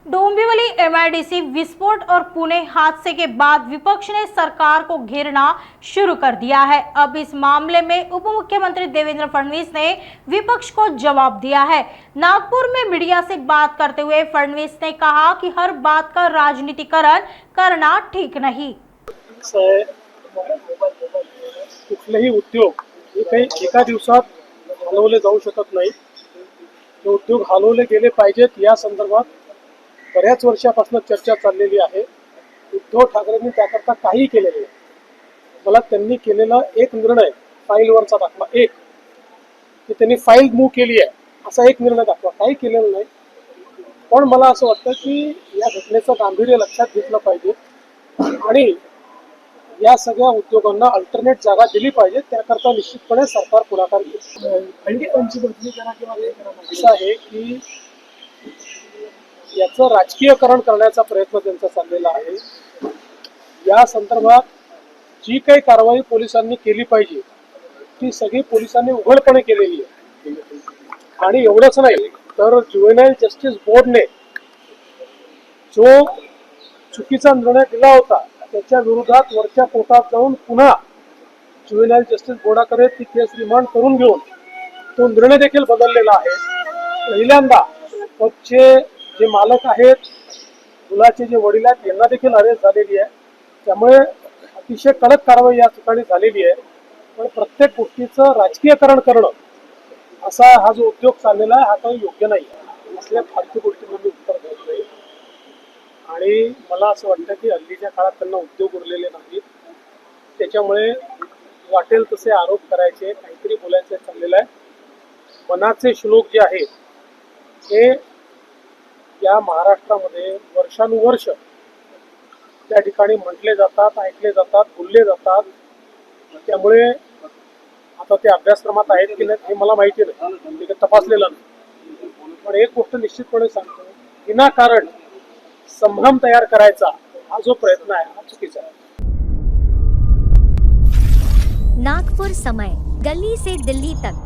Dombivli MIDC विस्फोट और पुणे हादसे के बाद विपक्ष ने सरकार को घेरना शुरू कर दिया है। अब इस मामले में उप मुख्यमंत्री देवेंद्र फडणवीस ने विपक्ष को जवाब दिया है। नागपुर में मीडिया से बात करते हुए फडणवीस ने कहा कि हर बात का राजनीतिकरण करना ठीक नहीं। कुठलेही उद्योग हे काही एका दिवसात हलवले जाऊ शकत नाही। ते उद्योग हलवले गेले पाहिजेत या संदर्भात बऱ्याच वर्षापासून चर्चा चाललेली आहे। उद्धव ठाकरेंनी त्याकरता काही केलेले नाही। मला त्यांनी केलेला एक निर्णय फाईलवरचा दाखवा, एक की त्यांनी फाईल मूव्ह केली आहे असा एक निर्णय दाखवा, काही केलेलं नाही। पण मला असं वाटतं की या घटनेचं गांभीर्य लक्षात घेतलं पाहिजे आणि या सगळ्या उद्योगांना अल्टरनेट जागा दिली पाहिजे। त्याकरता निश्चितपणे सरकार पुढाकार घेईल। आणखी त्यांची बदली करा किंवा असं आहे की याचं राजकीयकरण करण्याचा प्रयत्न त्यांचा चाललेला आहे। या संदर्भात जी काही कारवाई पोलिसांनी केली पाहिजे ती सगळी पोलिसांनी उघडपणे केलेली आहे। आणि एवढंच नाही तर ज्युव्हेनाइल जस्टिस बोर्डने जो चुकीचा निर्णय दिला होता त्याच्या विरोधात वरच्या कोर्टात जाऊन पुन्हा ज्युव्हेनाइल जस्टिस बोर्डाकडे ती केस रिमांड करून घेऊन तो निर्णय देखील बदललेला आहे। पहिल्यांदा पबचे जे मालक आहेत, मुलाचे जे वडील आहेत यांना देखील अरेस्ट झालेली आहे। त्यामुळे अतिशय कडक कारवाई या ठिकाणी झालेली आहे। पण प्रत्येक गोष्टीचं राजकीयकरण करणं असा हा जो उद्योग चाललेला आहे हा काही योग्य नाही। असल्या फालतू गोष्टींना मी उत्तर देत नाही आणि मला असं वाटतं की हल्लीच्या काळात त्यांना उद्योग उरलेले नाहीत। त्याच्यामुळे वाटेल तसे आरोप करायचे, काहीतरी बोलायचं चाललेलं आहे। मनाचे श्लोक जे आहेत हे या महाराष्ट्रामध्ये वर्षानुवर्ष त्या ठिकाणी म्हटले जातात, ऐकले जातात, बोलले जातात। त्यामुळे आता ते अभ्यासक्रमात आहेत की नाही हे मला माहिती नाही, ते तपासलेलं नाही। पण एक गोष्ट निश्चितपणे सांगतो, विनाकारण संभ्रम तयार करायचा हा जो प्रयत्न आहे हा चुकीचा आहे। नागपुर समय, गली से दिल्ली तक।